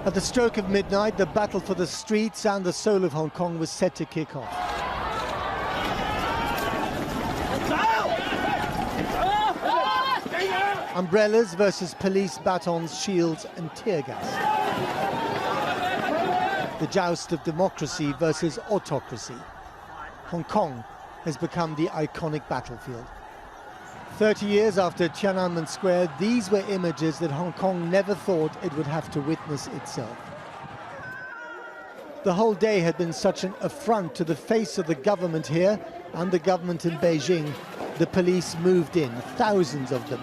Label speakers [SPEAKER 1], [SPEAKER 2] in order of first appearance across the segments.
[SPEAKER 1] At the stroke of midnight, the battle for the streets and the soul of Hong Kong was set to kick off. Umbrellas versus police batons, shields and tear gas. The joust of democracy versus autocracy. Hong Kong has become the iconic battlefield. 30 years after Tiananmen Square, these were images that Hong Kong never thought it would have to witness itself. The whole day had been such an affront to the face of the government here and the government in Beijing. The police moved in, thousands of them,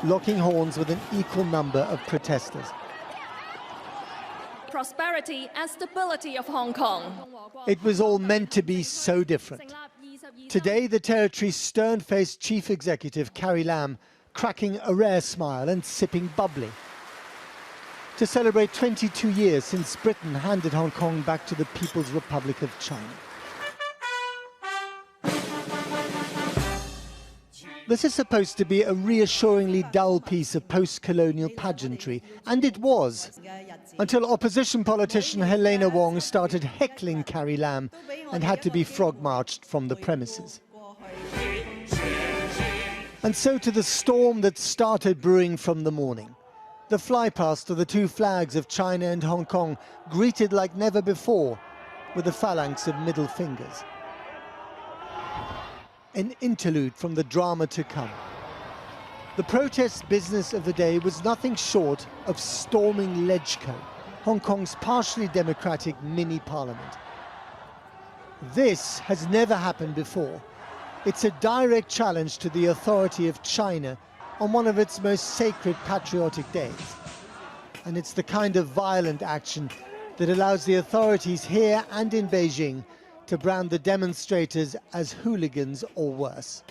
[SPEAKER 1] locking horns with an equal number of protesters.
[SPEAKER 2] Prosperity and stability of Hong Kong.
[SPEAKER 1] It was all meant to be so different. Today, the territory's stern-faced chief executive, Carrie Lam, cracking a rare smile and sipping bubbly. To celebrate 22 years since Britain handed Hong Kong back to the People's Republic of China. This is supposed to be a reassuringly dull piece of post-colonial pageantry, and it was, until opposition politician Helena Wong started heckling Carrie Lam and had to be frog-marched from the premises. And so to the storm that started brewing from the morning. The flypast of the two flags of China and Hong Kong greeted like never before with a phalanx of middle fingers. An interlude from the drama to come. The protest business of the day was nothing short of storming Legco, Hong Kong's partially democratic mini-parliament. This has never happened before. It's a direct challenge to the authority of China on one of its most sacred patriotic days. And it's the kind of violent action that allows the authorities here and in Beijing to brand the demonstrators as hooligans or worse.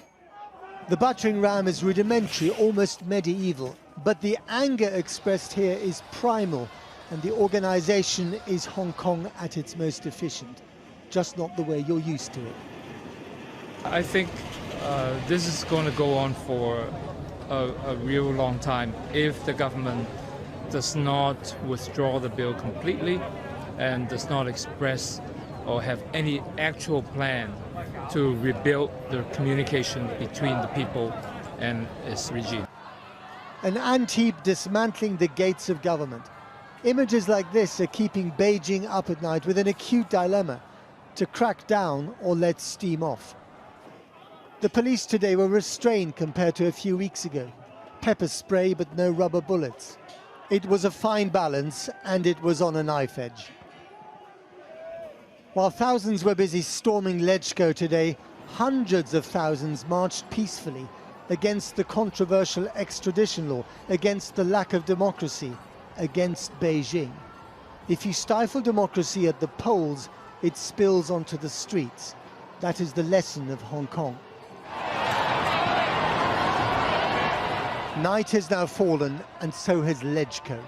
[SPEAKER 1] The battering ram is rudimentary, almost medieval, but the anger expressed here is primal, and the organization is Hong Kong at its most efficient, just not the way you're used to it.
[SPEAKER 3] I think this is going to go on for a real long time if the government does not withdraw the bill completely and does not express or have any actual plan to rebuild the communication between the people and its regime.
[SPEAKER 1] An ant-heap dismantling the gates of government. Images like this are keeping Beijing up at night with an acute dilemma: to crack down or let steam off. The police today were restrained compared to a few weeks ago. Pepper spray but no rubber bullets. It was a fine balance, and it was on a knife edge. While thousands were busy storming Legco today, hundreds of thousands marched peacefully against the controversial extradition law, against the lack of democracy, against Beijing. If you stifle democracy at the polls, it spills onto the streets. That is the lesson of Hong Kong. Night has now fallen, and so has Legco.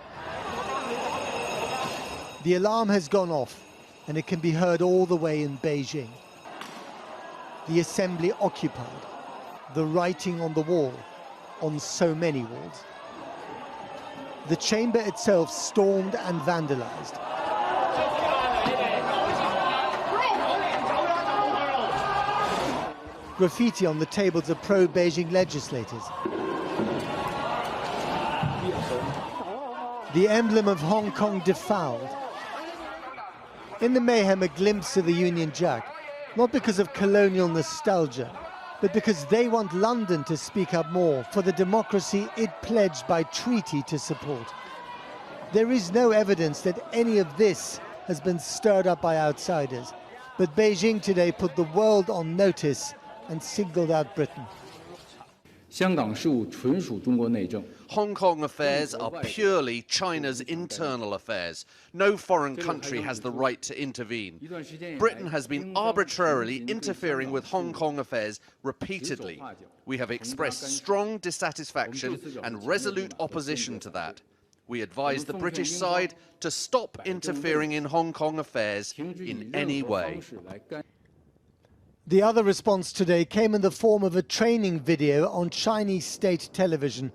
[SPEAKER 1] The alarm has gone off, and it can be heard all the way in Beijing. The assembly occupied, the writing on the wall, on so many walls. The chamber itself stormed and vandalized. Graffiti on the tables of pro-Beijing legislators. The emblem of Hong Kong defouled. In the mayhem, a glimpse of the Union Jack, not because of colonial nostalgia, but because they want London to speak up more for the democracy it pledged by treaty to support. There is no evidence that any of this has been stirred up by outsiders, but Beijing today put the world on notice and singled out Britain.
[SPEAKER 4] Hong Kong affairs are purely China's internal affairs. No foreign country has the right to intervene. Britain has been arbitrarily interfering with Hong Kong affairs repeatedly. We have expressed strong dissatisfaction and resolute opposition to that. We advise the British side to stop interfering in Hong Kong affairs in any way.
[SPEAKER 1] The other response today came in the form of a training video on Chinese state television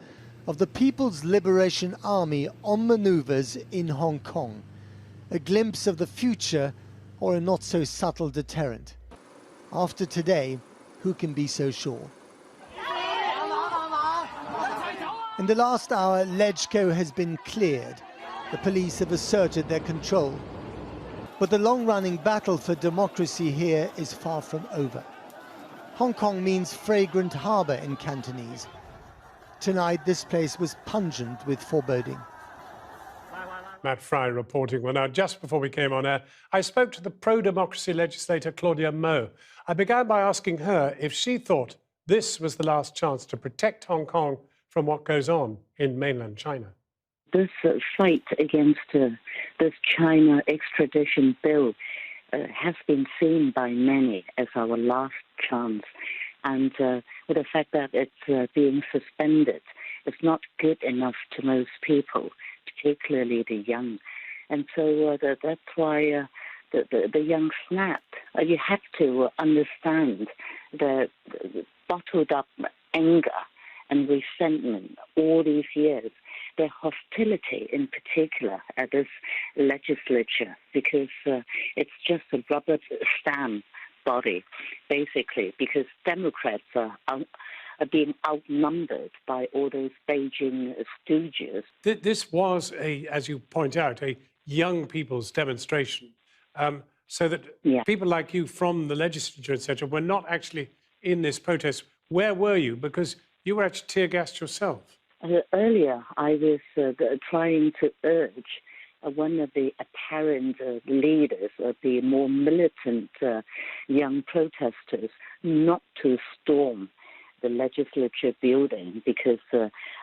[SPEAKER 1] of the People's Liberation Army on manoeuvres in Hong Kong. A glimpse of the future or a not so subtle deterrent. After today, who can be so sure? In the last hour, Legco has been cleared. The police have asserted their control. But the long-running battle for democracy here is far from over. Hong Kong means fragrant harbour in Cantonese. Tonight, this place was pungent with foreboding.
[SPEAKER 5] Matt Fry reporting. Well, now, just before we came on air, I spoke to the pro-democracy legislator Claudia Mo. I began by asking her if she thought this was the last chance to protect Hong Kong from what goes on in mainland China.
[SPEAKER 6] This fight against this China extradition bill has been seen by many as our last chance. And with the fact that it's being suspended, it's not good enough to most people, particularly the young. And so that's why the young snapped. You have to understand the bottled up anger and resentment all these years, the hostility in particular at this legislature, because it's just a rubber stamp body, basically, because Democrats are being outnumbered by all those Beijing stooges.
[SPEAKER 5] This was, as you point out, a young people's demonstration, so that people like you from the legislature, etc., were not actually in this protest. Where were you? Because you were actually tear-gassed yourself.
[SPEAKER 6] Earlier, I was trying to urge one of the apparent leaders of the more militant young protesters not to storm the legislature building, because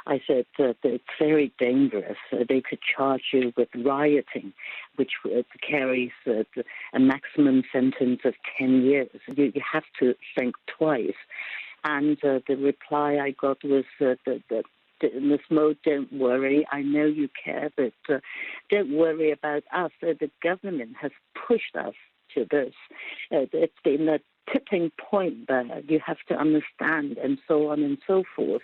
[SPEAKER 6] I said that it's very dangerous. They could charge you with rioting, which carries a maximum sentence of 10 years. You have to think twice. And the reply I got was Ms. Mo, don't worry. I know you care, but don't worry about us. The government has pushed us to this. It's been a tipping point there. You have to understand, and so on and so forth.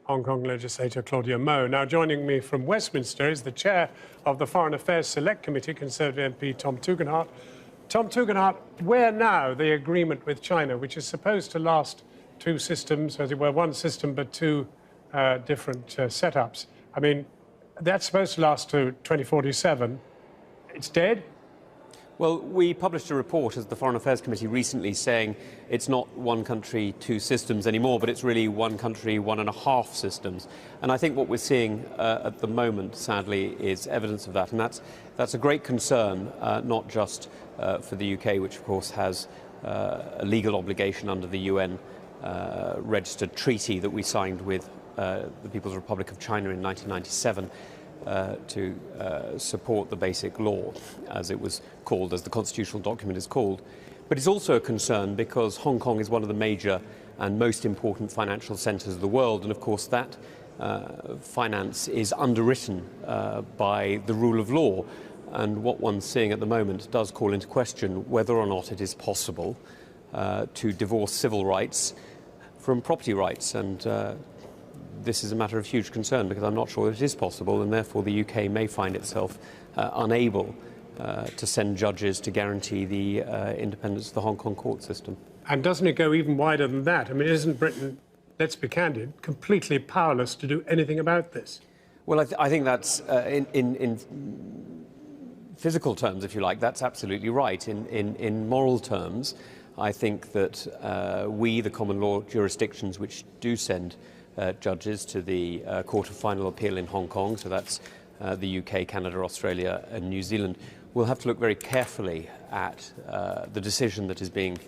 [SPEAKER 5] Hong Kong legislator Claudia Mo. Now, joining me from Westminster is the chair of the Foreign Affairs Select Committee, Conservative MP Tom Tugendhat. Tom Tugendhat, where now the agreement with China, which is supposed to last two systems, as it were, one system but two different setups? I mean, that's supposed to last to 2047. It's dead?
[SPEAKER 7] Well, we published a report as the Foreign Affairs Committee recently saying it's not one country, two systems anymore, but it's really one country, 1.5 systems. And I think what we're seeing at the moment, sadly, is evidence of that. And that's a great concern, not just for the UK, which of course has a legal obligation under the UN registered treaty that we signed with the People's Republic of China in 1997 to support the basic law, as it was called, as the constitutional document is called. But it's also a concern because Hong Kong is one of the major and most important financial centres of the world, and of course that finance is underwritten by the rule of law. And what one's seeing at the moment does call into question whether or not it is possible to divorce civil rights from property rights. And this is a matter of huge concern because I'm not sure that it is possible, and therefore the UK may find itself unable to send judges to guarantee the independence of the Hong Kong court system. And
[SPEAKER 5] doesn't it go even wider than that? I mean, isn't Britain, let's be candid, completely powerless to do anything about this? Well,
[SPEAKER 7] I think that's, in physical terms, if you like, that's absolutely right. In moral terms, I think that we, the common law jurisdictions which do send judges to the Court of Final Appeal in Hong Kong, so that's the UK, Canada, Australia and New Zealand, will have to look very carefully at the decision that is being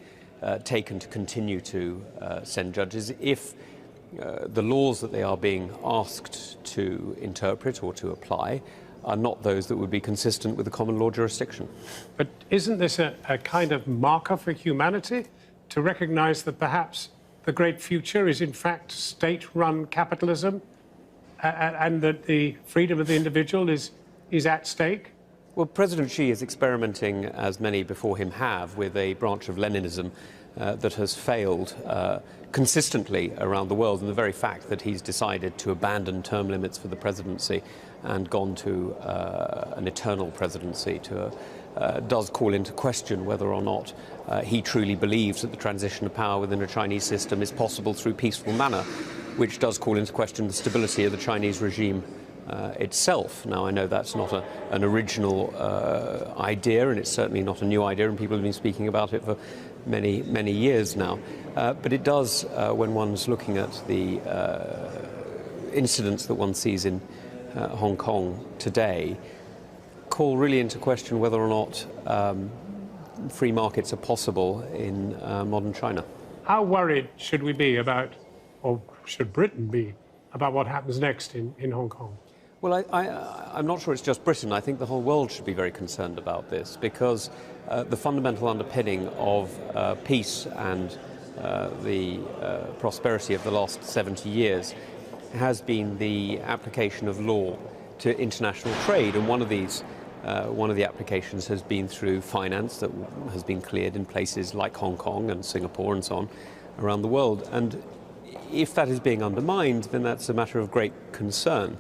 [SPEAKER 7] taken to continue to send judges if the laws that they are being asked to interpret or to apply are not those that would be consistent with the common law jurisdiction.
[SPEAKER 5] But isn't this a kind of marker for humanity to recognise that perhaps the great future is in fact state-run capitalism and that the freedom of the individual is at stake?
[SPEAKER 7] Well, President Xi is experimenting, as many before him have, with a branch of Leninism that has failed consistently around the world, and the very fact that he's decided to abandon term limits for the presidency and gone to an eternal presidency does call into question whether or not he truly believes that the transition of power within a Chinese system is possible through peaceful manner, which does call into question the stability of the Chinese regime itself. Now, I know that's not an original idea, and it's certainly not a new idea, and people have been speaking about it for many, many years now. But it does, when one's looking at the incidents that one sees in Hong Kong today, call really into question whether or not free markets are possible in modern China.
[SPEAKER 5] How worried should we be about, or should Britain be, about what happens next in Hong Kong?
[SPEAKER 7] Well, I'm not sure it's just Britain. I think the whole world should be very concerned about this, because the fundamental underpinning of peace and the prosperity of the last 70 years has been the application of law to international trade, and one of the applications has been through finance that has been cleared in places like Hong Kong and Singapore and so on around the world. And if that is being undermined, then that's a matter of great concern.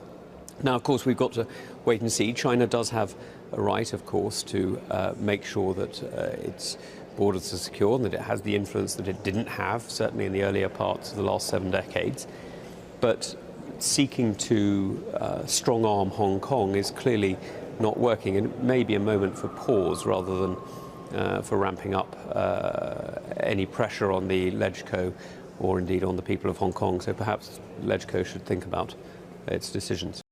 [SPEAKER 7] Now, of course, we've got to wait and see. China does have a right, of course, to make sure that its borders are secure and that it has the influence that it didn't have, certainly in the earlier parts of the last 7 decades. But seeking to strong-arm Hong Kong is clearly not working, and it may be a moment for pause rather than for ramping up any pressure on the LegCo or indeed on the people of Hong Kong. So perhaps LegCo should think about its decisions.